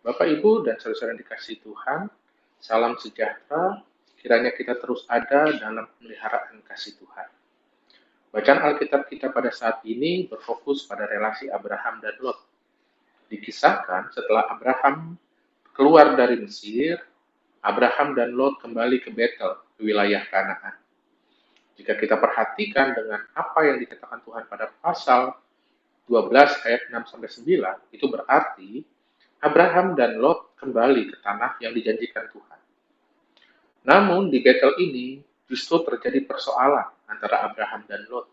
Bapak, Ibu, dan saudara-saudara yang dikasihi Tuhan, salam sejahtera, kiranya kita terus ada dalam pemeliharaan kasih Tuhan. Bacaan Alkitab kita pada saat ini berfokus pada relasi Abraham dan Lot. Dikisahkan setelah Abraham keluar dari Mesir, Abraham dan Lot kembali ke Betel, ke wilayah Kanaan. Jika kita perhatikan dengan apa yang dikatakan Tuhan pada pasal 12 ayat 6-9, itu berarti Abraham dan Lot kembali ke tanah yang dijanjikan Tuhan. Namun di Betel ini justru terjadi persoalan antara Abraham dan Lot.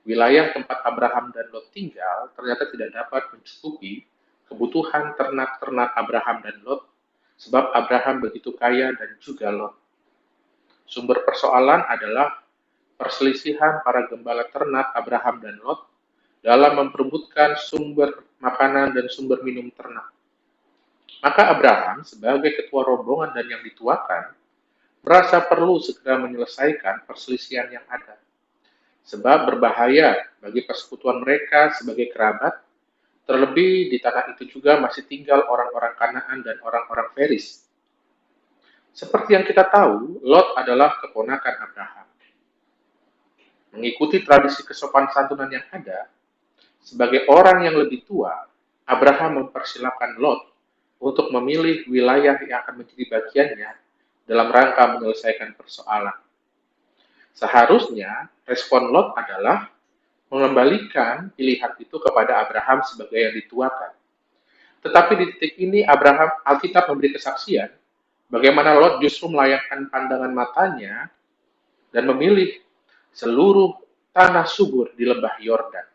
Wilayah tempat Abraham dan Lot tinggal ternyata tidak dapat mencukupi kebutuhan ternak-ternak Abraham dan Lot, sebab Abraham begitu kaya dan juga Lot. Sumber persoalan adalah perselisihan para gembala ternak Abraham dan Lot dalam memperebutkan sumber makanan dan sumber minum ternak. Maka Abraham sebagai ketua rombongan dan yang dituakan merasa perlu segera menyelesaikan perselisihan yang ada. Sebab berbahaya bagi persekutuan mereka sebagai kerabat, terlebih di tanah itu juga masih tinggal orang-orang Kanaan dan orang-orang Feris. Seperti yang kita tahu, Lot adalah keponakan Abraham. Mengikuti tradisi kesopan santunan yang ada, sebagai orang yang lebih tua, Abraham mempersilahkan Lot untuk memilih wilayah yang akan menjadi bagiannya dalam rangka menyelesaikan persoalan. Seharusnya respon Lot adalah mengembalikan pilihan itu kepada Abraham sebagai yang dituakan. Tetapi di titik ini Alkitab memberi kesaksian bagaimana Lot justru melayangkan pandangan matanya dan memilih seluruh tanah subur di lembah Yordan.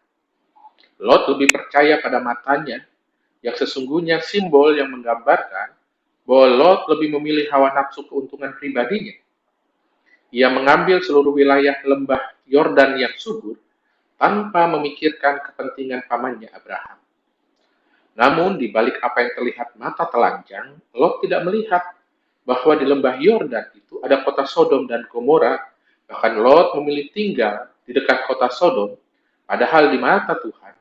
Lot lebih percaya pada matanya yang sesungguhnya simbol yang menggambarkan bahwa Lot lebih memilih hawa nafsu keuntungan pribadinya. Ia mengambil seluruh wilayah lembah Yordan yang subur tanpa memikirkan kepentingan pamannya Abraham. Namun di balik apa yang terlihat mata telanjang, Lot tidak melihat bahwa di lembah Yordan itu ada kota Sodom dan Gomora. Bahkan Lot memilih tinggal di dekat kota Sodom, padahal di mata Tuhan,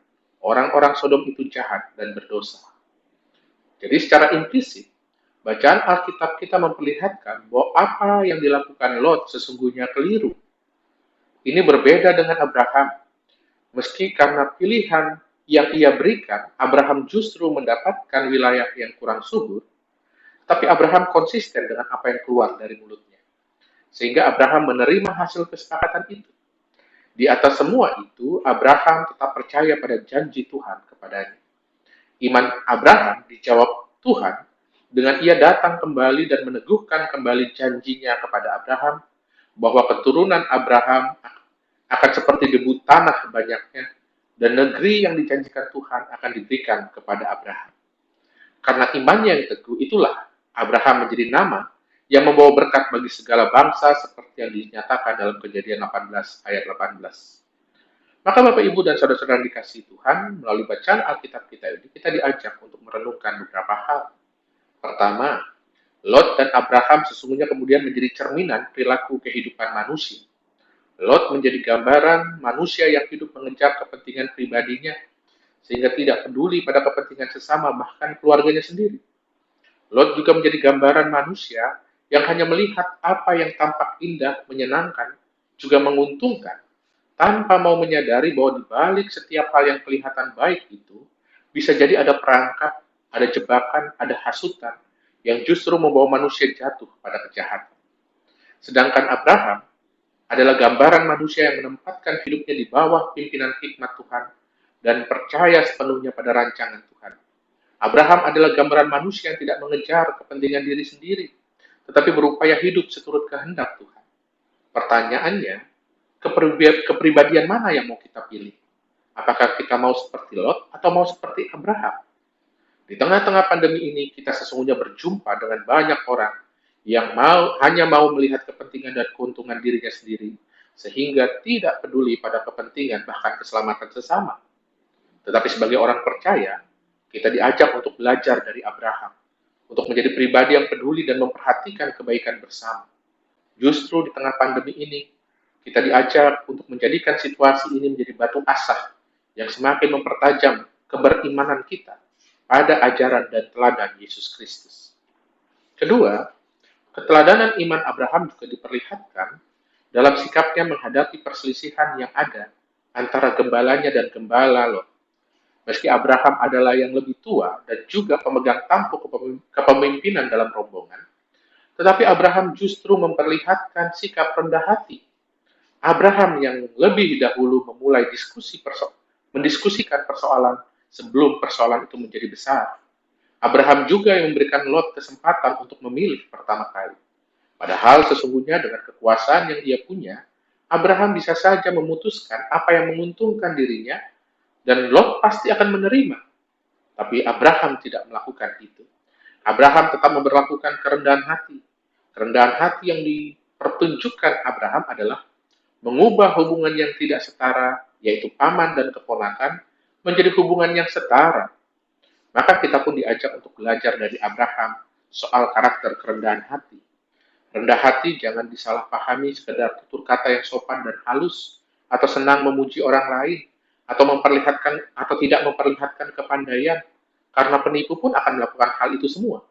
orang-orang Sodom itu jahat dan berdosa. Jadi secara implisit, bacaan Alkitab kita memperlihatkan bahwa apa yang dilakukan Lot sesungguhnya keliru. Ini berbeda dengan Abraham. Meski karena pilihan yang ia berikan, Abraham justru mendapatkan wilayah yang kurang subur, tapi Abraham konsisten dengan apa yang keluar dari mulutnya. Sehingga Abraham menerima hasil kesepakatan itu. Di atas semua itu, Abraham tetap percaya pada janji Tuhan kepadanya. Iman Abraham dijawab Tuhan dengan ia datang kembali dan meneguhkan kembali janjinya kepada Abraham bahwa keturunan Abraham akan seperti debu tanah banyaknya dan negeri yang dijanjikan Tuhan akan diberikan kepada Abraham. Karena imannya yang teguh itulah Abraham menjadi nama yang membawa berkat bagi segala bangsa seperti yang dinyatakan dalam Kejadian 18 ayat 18. Maka Bapak, Ibu, dan saudara-saudara yang dikasihi Tuhan, melalui bacaan Alkitab kita ini, kita diajak untuk merenungkan beberapa hal. Pertama, Lot dan Abraham sesungguhnya kemudian menjadi cerminan perilaku kehidupan manusia. Lot menjadi gambaran manusia yang hidup mengejar kepentingan pribadinya, sehingga tidak peduli pada kepentingan sesama, bahkan keluarganya sendiri. Lot juga menjadi gambaran manusia yang hanya melihat apa yang tampak indah, menyenangkan, juga menguntungkan, tanpa mau menyadari bahwa di balik setiap hal yang kelihatan baik itu, bisa jadi ada perangkap, ada jebakan, ada hasutan, yang justru membawa manusia jatuh pada kejahatan. Sedangkan Abraham adalah gambaran manusia yang menempatkan hidupnya di bawah pimpinan hikmat Tuhan dan percaya sepenuhnya pada rancangan Tuhan. Abraham adalah gambaran manusia yang tidak mengejar kepentingan diri sendiri, tetapi berupaya hidup seturut kehendak Tuhan. Pertanyaannya, kepribadian mana yang mau kita pilih? Apakah kita mau seperti Lot atau mau seperti Abraham? Di tengah-tengah pandemi ini, kita sesungguhnya berjumpa dengan banyak orang yang hanya mau melihat kepentingan dan keuntungan dirinya sendiri, sehingga tidak peduli pada kepentingan bahkan keselamatan sesama. Tetapi sebagai orang percaya, kita diajak untuk belajar dari Abraham, untuk menjadi pribadi yang peduli dan memperhatikan kebaikan bersama. Justru di tengah pandemi ini, kita diajak untuk menjadikan situasi ini menjadi batu asah yang semakin mempertajam keberimanan kita. pada ajaran dan teladan Yesus Kristus. Kedua, keteladanan iman Abraham juga diperlihatkan dalam sikapnya menghadapi perselisihan yang ada antara gembalanya dan gembala Lot. Meski Abraham adalah yang lebih tua dan juga pemegang tampuk kepemimpinan dalam rombongan, tetapi Abraham justru memperlihatkan sikap rendah hati. Abraham yang lebih dahulu memulai mendiskusikan persoalan sebelum persoalan itu menjadi besar. Abraham juga yang memberikan Lot kesempatan untuk memilih pertama kali. Padahal sesungguhnya dengan kekuasaan yang ia punya, Abraham bisa saja memutuskan apa yang menguntungkan dirinya dan Lot pasti akan menerima. Tapi Abraham tidak melakukan itu. Abraham tetap memperlakukan kerendahan hati. Kerendahan hati yang dipertunjukkan Abraham adalah mengubah hubungan yang tidak setara, yaitu paman dan keponakan, menjadi hubungan yang setara. Maka kita pun diajak untuk belajar dari Abraham soal karakter kerendahan hati. Rendah hati jangan disalahpahami sekedar tutur kata yang sopan dan halus, atau senang memuji orang lain, atau tidak memperlihatkan kepandaian, karena penipu pun akan melakukan hal itu semua.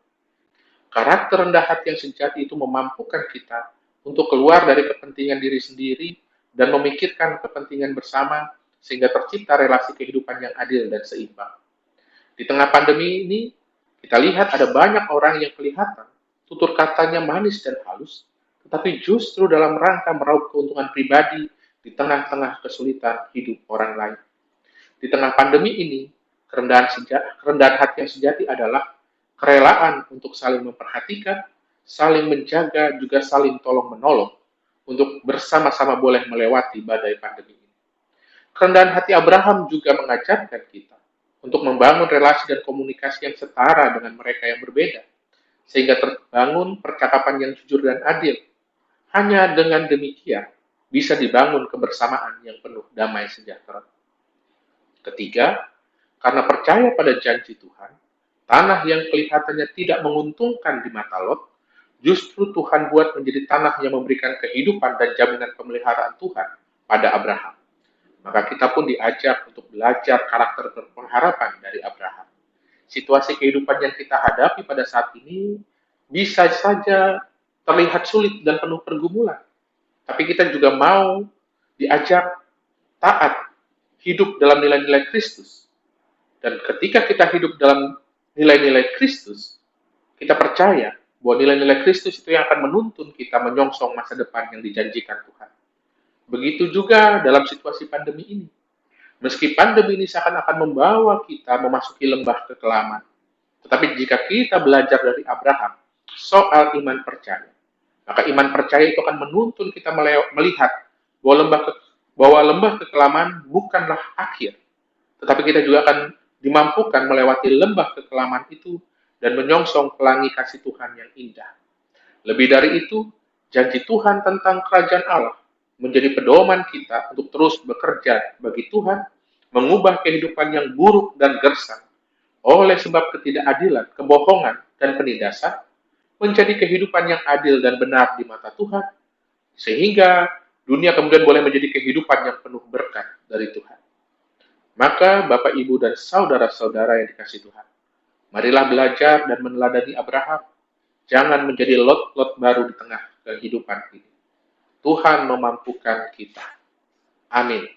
Karakter rendah hati yang sejati itu memampukan kita untuk keluar dari kepentingan diri sendiri dan memikirkan kepentingan bersama sehingga tercipta relasi kehidupan yang adil dan seimbang. Di tengah pandemi ini, kita lihat ada banyak orang yang kelihatan tutur katanya manis dan halus, tetapi justru dalam rangka meraup keuntungan pribadi di tengah-tengah kesulitan hidup orang lain. Di tengah pandemi ini, kerendahan hati yang sejati adalah kerelaan untuk saling memperhatikan, saling menjaga, juga saling tolong-menolong untuk bersama-sama boleh melewati badai pandemi ini. Kerendahan hati Abraham juga mengajarkan kita untuk membangun relasi dan komunikasi yang setara dengan mereka yang berbeda, sehingga terbangun percakapan yang jujur dan adil. Hanya dengan demikian, bisa dibangun kebersamaan yang penuh damai sejahtera. Ketiga, karena percaya pada janji Tuhan, tanah yang kelihatannya tidak menguntungkan di mata Lot, justru Tuhan buat menjadi tanah yang memberikan kehidupan dan jaminan pemeliharaan Tuhan pada Abraham. Maka kita pun diajak untuk belajar karakter berpengharapan dari Abraham. Situasi kehidupan yang kita hadapi pada saat ini bisa saja terlihat sulit dan penuh pergumulan. Tapi kita juga mau diajak taat, hidup dalam nilai-nilai Kristus. Dan ketika kita hidup dalam nilai-nilai Kristus, kita percaya bahwa nilai-nilai Kristus itu yang akan menuntun kita menyongsong masa depan yang dijanjikan Tuhan. Begitu juga dalam situasi pandemi ini. Meski pandemi ini seakan-akan membawa kita memasuki lembah kekelaman, tetapi jika kita belajar dari Abraham soal iman percaya, maka iman percaya itu akan menuntun kita melihat bahwa lembah kekelaman bukanlah akhir, tetapi kita juga akan dimampukan melewati lembah kekelaman itu dan menyongsong pelangi kasih Tuhan yang indah. Lebih dari itu, janji Tuhan tentang kerajaan Allah menjadi pedoman kita untuk terus bekerja bagi Tuhan, mengubah kehidupan yang buruk dan gersang oleh sebab ketidakadilan, kebohongan, dan penindasan menjadi kehidupan yang adil dan benar di mata Tuhan, sehingga dunia kemudian boleh menjadi kehidupan yang penuh berkat dari Tuhan. Maka Bapak, Ibu, dan saudara-saudara yang dikasihi Tuhan, marilah belajar dan meneladani Abraham. Jangan menjadi lot-lot baru di tengah kehidupan ini. Tuhan memampukan kita. Amin.